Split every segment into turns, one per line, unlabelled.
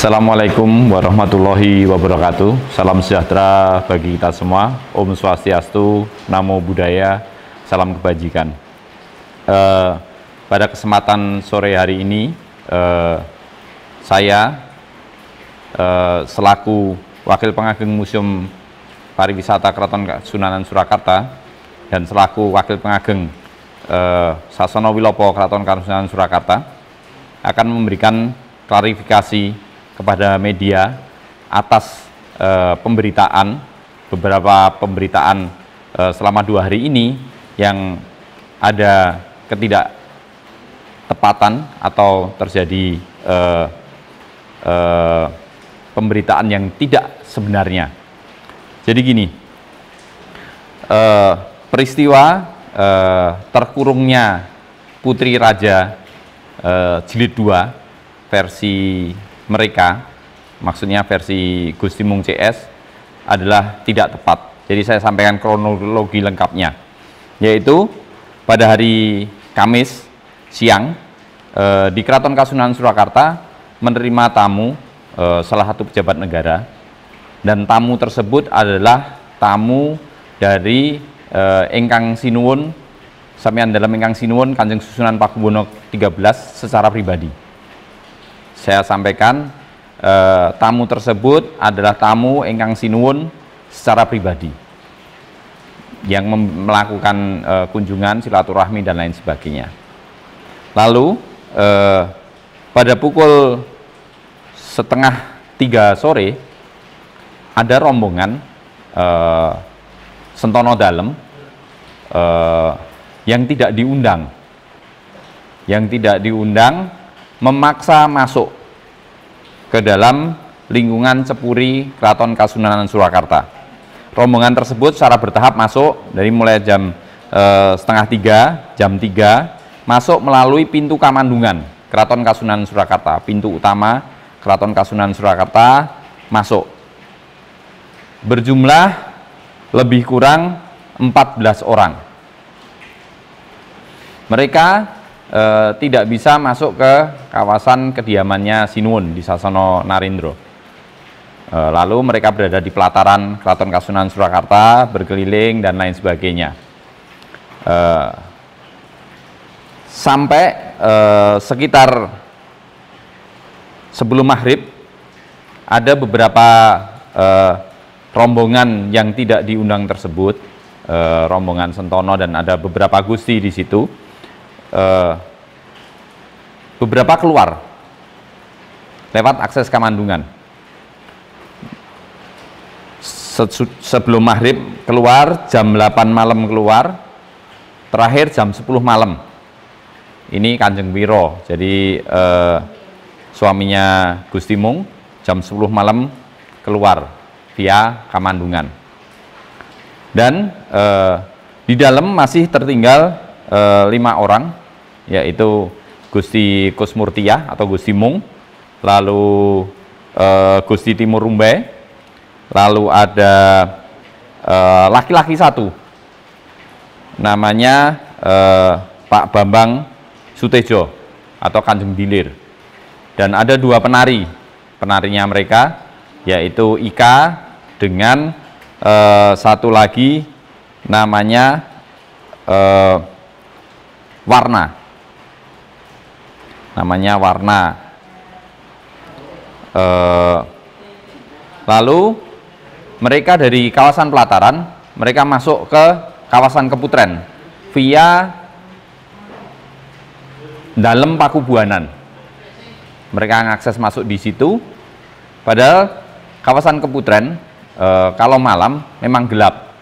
Assalamualaikum warahmatullahi wabarakatuh. Salam sejahtera bagi kita semua. Om Swastiastu, Namo Buddhaya, salam kebajikan. Pada kesempatan sore hari ini, saya selaku Wakil Pengageng Museum Pariwisata Keraton Kasunanan Surakarta dan selaku Wakil Pengageng Sasana Wilopo Keraton Kasunanan Surakarta akan memberikan klarifikasi kepada media atas beberapa pemberitaan selama 2 hari ini yang ada ketidaktepatan atau terjadi pemberitaan yang tidak sebenarnya. Jadi gini, peristiwa terkurungnya Putri Raja Jilid 2 versi mereka, maksudnya versi Gusti Mung CS, adalah tidak tepat. Jadi saya sampaikan kronologi lengkapnya, yaitu pada hari Kamis siang di Keraton Kasunanan Surakarta menerima tamu salah satu pejabat negara, dan tamu tersebut adalah tamu dari Ingkang Sinuwun, samian dalam Ingkang Sinuwun Kanjeng Susunan Pakubuwono 13 secara pribadi. Saya sampaikan tamu tersebut adalah tamu Ingkang Sinuwun secara pribadi yang melakukan kunjungan, silaturahmi dan lain sebagainya. Lalu pada pukul 2:30 sore ada rombongan Sentono Dalem yang tidak diundang memaksa masuk ke dalam lingkungan Cepuri Keraton Kasunanan Surakarta. Rombongan tersebut secara bertahap masuk dari mulai jam 2:30, jam 3, masuk melalui pintu Kamandungan Keraton Kasunanan Surakarta, pintu utama Keraton Kasunanan Surakarta masuk. Berjumlah lebih kurang 14 orang. Mereka tidak bisa masuk ke kawasan kediamannya Sinuwun di Sasana Narendra. Lalu mereka berada di pelataran Keraton Kasunanan Surakarta, berkeliling dan lain sebagainya. Sampai sekitar sebelum maghrib ada beberapa rombongan yang tidak diundang tersebut, rombongan Sentono, dan ada beberapa gusti di situ. Beberapa keluar lewat akses Kamandungan. Sebelum maghrib keluar, jam 8 malam keluar, terakhir jam 10 malam. Ini Kanjeng Wiro, jadi suaminya Gusti Mung, jam 10 malam keluar via Kamandungan. Dan di dalam masih tertinggal 5 orang, yaitu Gusti Kusmurtiah atau Gusti Mung, lalu Gusti Timur Rumbai, lalu ada laki-laki 1 namanya Pak Bambang Sutejo atau Kanjeng Dilir, dan ada 2 penarinya mereka, yaitu Ika dengan 1 lagi namanya Warna. Lalu mereka dari kawasan pelataran, mereka masuk ke kawasan Keputren via Dalem Pakubuanan. Mereka mengakses masuk di situ, padahal kawasan Keputren kalau malam memang gelap.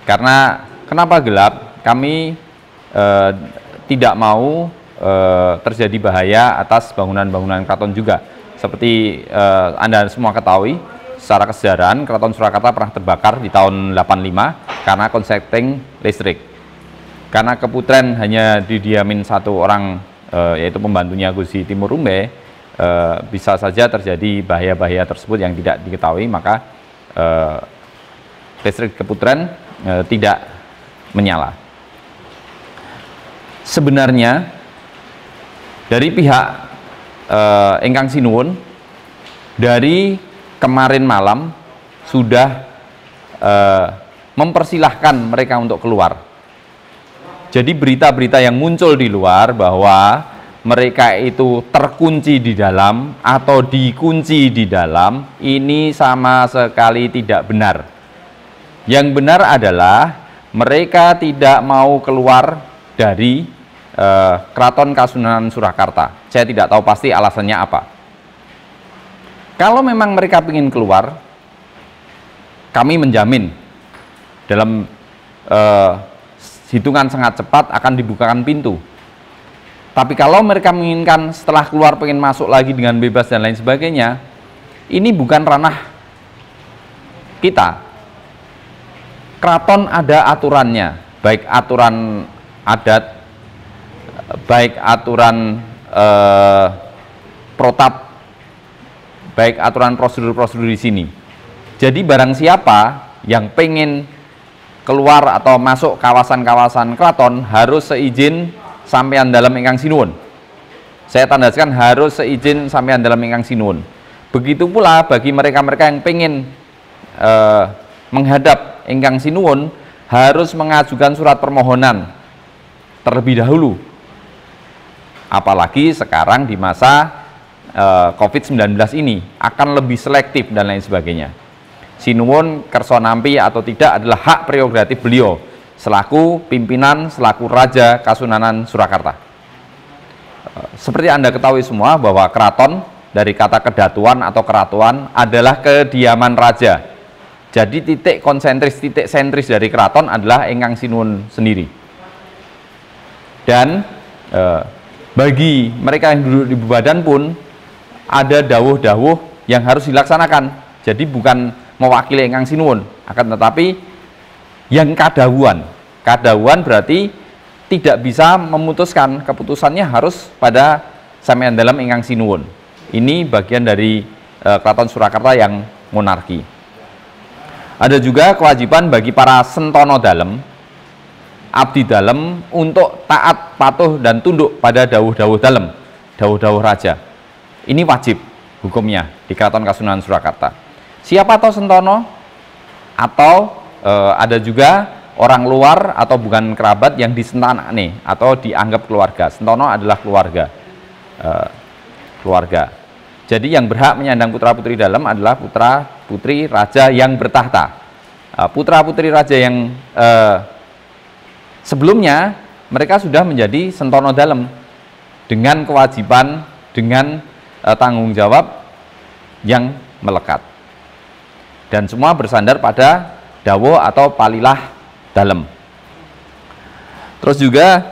Karena kenapa gelap? Kami tidak mau terjadi bahaya atas bangunan-bangunan keraton juga. Seperti Anda semua ketahui, secara kesejaraan Keraton Surakarta pernah terbakar di tahun 85 karena konsleting listrik. Karena Keputren hanya didiamin 1 orang, yaitu pembantunya Gusti Timur Rumbai, bisa saja terjadi bahaya-bahaya tersebut yang tidak diketahui, maka listrik Keputren tidak menyala. Sebenarnya dari pihak Ingkang Sinuwun dari kemarin malam sudah mempersilahkan mereka untuk keluar. Jadi berita-berita yang muncul di luar bahwa mereka itu terkunci di dalam atau dikunci di dalam, ini sama sekali tidak benar. Yang benar adalah mereka tidak mau keluar dari Keraton Kasunanan Surakarta. Saya tidak tahu pasti alasannya apa. Kalau memang mereka ingin keluar, kami menjamin dalam hitungan sangat cepat akan dibukakan pintu. Tapi kalau mereka menginginkan setelah keluar pengen masuk lagi dengan bebas dan lain sebagainya, ini bukan ranah kita. Keraton ada aturannya, baik aturan adat, baik aturan protap, baik aturan prosedur-prosedur di sini. Jadi barang siapa yang pengen keluar atau masuk kawasan-kawasan keraton harus seizin sampean dalam ingkang sinuwun. Saya tandaskan harus seizin sampean dalam ingkang sinuwun. Begitu pula bagi mereka-mereka yang pengen menghadap ingkang sinuwun harus mengajukan surat permohonan terlebih dahulu. Apalagi sekarang di masa COVID-19 ini akan lebih selektif dan lain sebagainya. Sinuwun kersa nampi atau tidak adalah hak prerogatif beliau selaku pimpinan, selaku Raja Kasunanan Surakarta. Seperti Anda ketahui semua bahwa keraton dari kata kedatuan atau keratuan adalah kediaman raja. Jadi titik konsentris, titik sentris dari keraton adalah ingkang sinuwun sendiri. Dan bagi mereka yang duduk di badan pun ada dawuh-dawuh yang harus dilaksanakan. Jadi bukan mewakili ingkang sinuwun, akan tetapi yang kadawuan berarti tidak bisa memutuskan, keputusannya harus pada sampeyan dalam ingkang sinuwun. Ini bagian dari Keraton Surakarta yang monarki. Ada juga kewajiban bagi para sentono dalem, abdi dalem untuk taat, patuh dan tunduk pada dawuh-dawuh dalem, dawuh-dawuh raja. Ini wajib hukumnya di Keraton Kasunanan Surakarta. Siapa atau sentono atau ada juga orang luar atau bukan kerabat yang disentanani atau dianggap keluarga. Sentono adalah keluarga. Jadi yang berhak menyandang putra-putri dalam adalah putra-putri raja yang bertahta. Putra-putri raja yang sebelumnya mereka sudah menjadi sentono dalam dengan kewajiban, dengan tanggung jawab yang melekat. Dan semua bersandar pada dawuh atau palilah dalem. Terus juga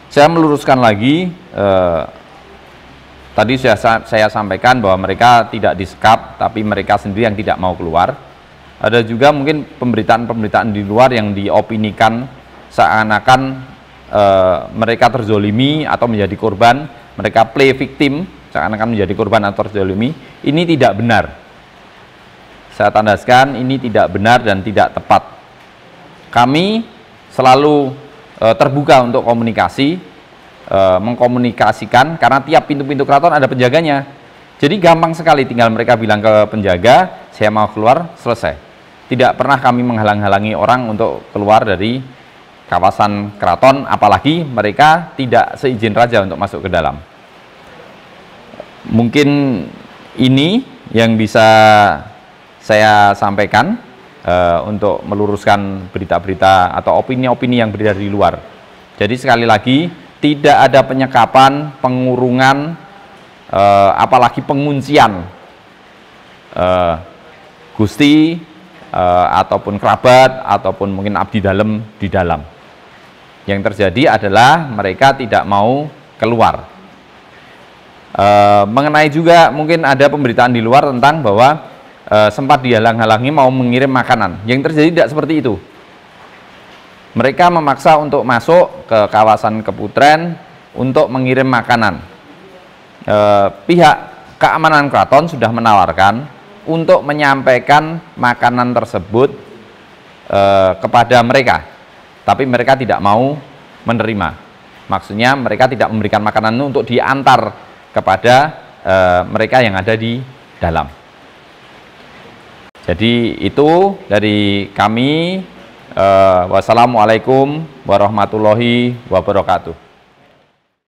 saya meluruskan lagi, tadi sudah saya sampaikan bahwa mereka tidak disekap, tapi mereka sendiri yang tidak mau keluar. Ada juga mungkin pemberitaan-pemberitaan di luar yang diopinikan seakan-akan mereka terzolimi atau menjadi korban, mereka play victim, seakan-akan menjadi korban atau terzolimi. Ini tidak benar. Saya tandaskan ini tidak benar dan tidak tepat. Kami selalu terbuka untuk komunikasi, mengkomunikasikan, karena tiap pintu-pintu keraton ada penjaganya. Jadi gampang sekali, tinggal mereka bilang ke penjaga, saya mau keluar, selesai. Tidak pernah kami menghalang-halangi orang untuk keluar dari kawasan keraton, apalagi mereka tidak seizin raja untuk masuk ke dalam. Mungkin ini yang bisa saya sampaikan untuk meluruskan berita-berita atau opini-opini yang beredar di luar. Jadi sekali lagi, tidak ada penyekapan, pengurungan, apalagi penguncian gusti ataupun kerabat ataupun mungkin abdi dalem di dalam. Yang terjadi adalah mereka tidak mau keluar. Mengenai juga mungkin ada pemberitaan di luar tentang bahwa sempat dihalang-halangi mau mengirim makanan. Yang terjadi tidak seperti itu. Mereka memaksa untuk masuk ke kawasan Keputren untuk mengirim makanan. Pihak keamanan keraton sudah menawarkan untuk menyampaikan makanan tersebut kepada mereka, tapi mereka tidak mau menerima. Maksudnya mereka tidak memberikan makanan untuk diantar kepada mereka yang ada di dalam. Jadi itu dari kami. Wassalamualaikum warahmatullahi wabarakatuh.